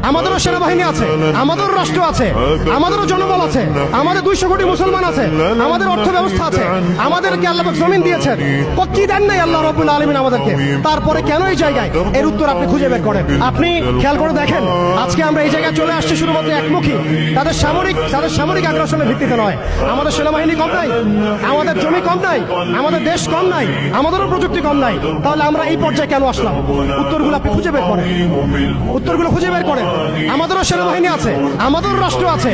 আমাদেরও সেনাবাহিনী আছে, আমাদেরও রাষ্ট্র আছে, আমাদেরও জনবল আছে, আমাদের 200 কোটি মুসলমান আছে, আমাদের অর্থ ব্যবস্থা আছে, আমাদেরকে আল্লাহ পাক জমিন দিয়েছেন। কি দেন নাই আল্লাহ রাব্বুল আলামিন আমাদেরকে? তারপরে কেন এই জায়গায়? এর উত্তর আপনি খুঁজে বের করেন। আপনি খেয়াল করে দেখেন, আজকে আমরা এই জায়গায় চলে আসছি শুধুমাত্র একমুখী, তাদের সামরিক আগ্রাসনের ভিত্তিতে নয়। আমাদের সেনাবাহিনী কম নাই, আমাদের জমি কম নাই, আমাদের দেশ কম নাই, আমাদেরও প্রযুক্তি কম নাই। তাহলে আমরা এই পর্যায়ে কেন আসলাম? উত্তরগুলো আপনি খুঁজে বের করেন, উত্তরগুলো খুঁজে বের করেন। আমাদেরও সেনাবাহিনী আছে, আমাদেরও রাষ্ট্র আছে,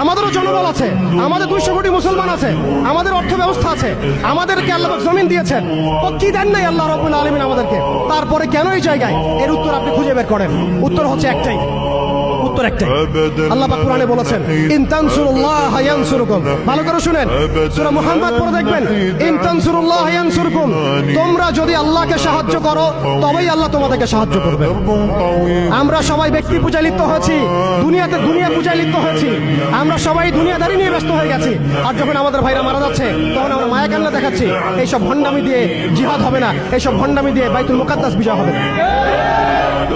আমাদেরও জনবল আছে, আমাদের 200 কোটি মুসলমান আছে, আমাদের অর্থ ব্যবস্থা আছে, আমাদেরকে আল্লাহ পাক জমিন দিয়েছেন। কি দেন নাই আল্লাহ রাব্বুল আলামিন আমাদেরকে? তারপরে কেন এই জায়গায়? এর উত্তর আপনি খুঁজে বের করেন। উত্তর হচ্ছে একটাই, উত্তর একটাই। আল্লাহ পাক কোরআনে বলেছেন, ইন তানসুরুল্লাহ ইয়ানসুরকুম। ভালো করে শুনেন, সূরা মুহাম্মদ পড়ে দেখবেন, ইন তানসুরুল্লাহ ইয়ানসুরকুম। তোমরা যদি আল্লাহকে সাহায্য করো তবেই আল্লাহ তোমাদেরকে সাহায্য করবে। আমরা সবাই ব্যক্তি পূজায় লিপ্ত হয়েছি, দুনিয়া পূজায় লিপ্ত হয়েছি, আমরা সবাই দুনিয়াদারি নিয়ে ব্যস্ত হয়ে গেছি। আর যখন আমাদের ভাইরা মারা যাচ্ছে তখন আমরা মায়া কান্না দেখাচ্ছি। এইসব ভণ্ডামি দিয়ে জিহাদ হবে না, এইসব ভণ্ডামি দিয়ে বাইতুল মুকাদ্দাস বিজয় হবে না।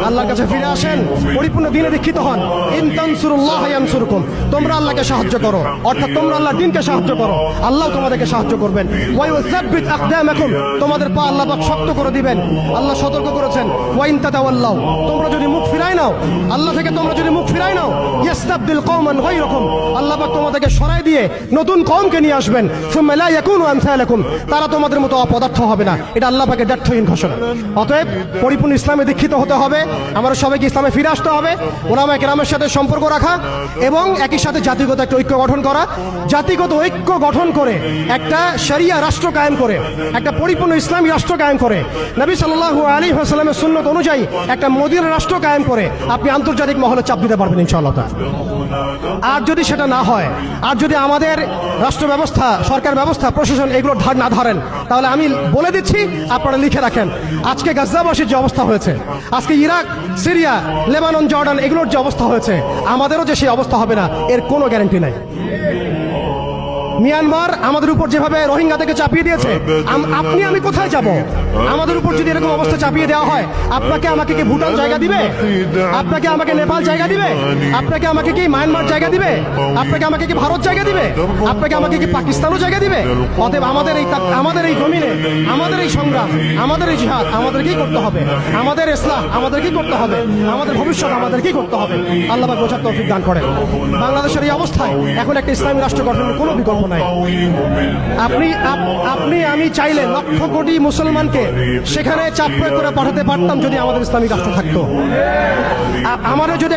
আল্লাহর কাছে ফিরে আসেন, পরিপূর্ণ দ্বীনে দীক্ষিত হন। ইন তানসুরুল্লাহ ইয়ানসুরকুম। তোমরা আল্লাহকে সাহায্য করো, অর্থাৎ তোমরা আল্লাহর দ্বীনকে সাহায্য করো, আল্লাহ তোমাদেরকে সাহায্য করবেন। ওয়া ইউসাব্বিত আকদামাকুম। তোমাদের পা আল্লাহ পাক শক্ত করে দিবেন। আল্লাহ সতর্ক করেছেন, ওয়া ইন তাতাওয়াল্লাউ। তোমরা যদি মুখ ফিরায় নাও আল্লাহ থেকে, তোমরা যদি মুখ ফিরায় নাও, ইস্তাবদিল কওমান গায়রাকুম। আল্লাহ পাক তোমাদেরকে সরাই দিয়ে নতুন কওমকে নিয়ে আসবেন। সুম্মা লা ইয়াকুনু আমসালাকুম। তারা তোমাদের মতো অপদার্থ হবে না। এটা আল্লাহ পাকের দ্ব্যর্থহীন ঘোষণা। অতএব পরিপূর্ণ ইসলামে দীক্ষিত হতে হবে, আমরা সবাইকে ইসলামে ফিরে আসতে হবে, ওলামায়ে কেরামের সাথে সম্পর্ক রাখা এবং একই সাথে জাতিগত একটা ঐক্য গঠন করা। জাতিগত ঐক্য গঠন করে একটা শরিয়া রাষ্ট্র কায়েম করে, একটা পরিপূর্ণ ইসলামী রাষ্ট্র কায়েম করে, নবী সাল্লাল্লাহু আলাইহি ওয়াসাল্লামের সুন্নাত অনুযায়ী একটা মদিনা রাষ্ট্র কায়েম করে আপনি আন্তর্জাতিক মহলে চাপ দিতে পারবেন ইনশাআল্লাহ। আর যদি সেটা না হয়, আর যদি আমাদের রাষ্ট্র ব্যবস্থা, সরকার ব্যবস্থা, প্রশাসন এগুলোর ধার না ধরেন, তাহলে আমি বলে দিচ্ছি, আপনারা লিখে রাখেন, আজকে গাজাবাসীর যে অবস্থা হয়েছে, আজকে ইরাক, সিরিয়া, লেবানন, জর্ডান এগুলোর যে অবস্থা হয়েছে, আমাদেরও যে সেই অবস্থা হবে না এর কোনো গ্যারান্টি নাই। মিয়ানমার আমাদের উপর যেভাবে রোহিঙ্গাদেরকে চাপিয়ে দিয়েছে, আপনি আমি কোথায় যাব? আমাদের উপর যদি এরকম অবস্থা চাপিয়ে দেওয়া হয়, আপনাকে আমাকে কি ভুটান জায়গা দিবে? আপনাকে আমাকে নেপাল জায়গা দিবে? আপনাকে আমাকে কি মায়ানমার জায়গা দিবে? আপনাকে আমাকে কি ভারত জায়গা দিবে? আপনাকে আমাকে কি পাকিস্তানও জায়গা দিবে? অতএব আমাদের এই জমিনে, আমাদের এই সংগ্রাম, আমাদের এই জিহাদ আমাদেরকেই করতে হবে, আমাদের ইসলাম আমাদেরকেই করতে হবে, আমাদের ভবিষ্যৎ আমাদেরকেই করতে হবে। আল্লাহ পাক বোঝার তৌফিক দান করেন। বাংলাদেশের এই অবস্থায় এখন একটা ইসলামী রাষ্ট্র গঠনের কোনো বিকল্প নাই। আপনি আমি চাইলে লক্ষ কোটি মুসলমানকে সেখানে চাপ প্রয়োগ করে পাঠাতে পারতাম যদি আমাদের ইসলামী রাষ্ট্র থাকতো। আমারও যদি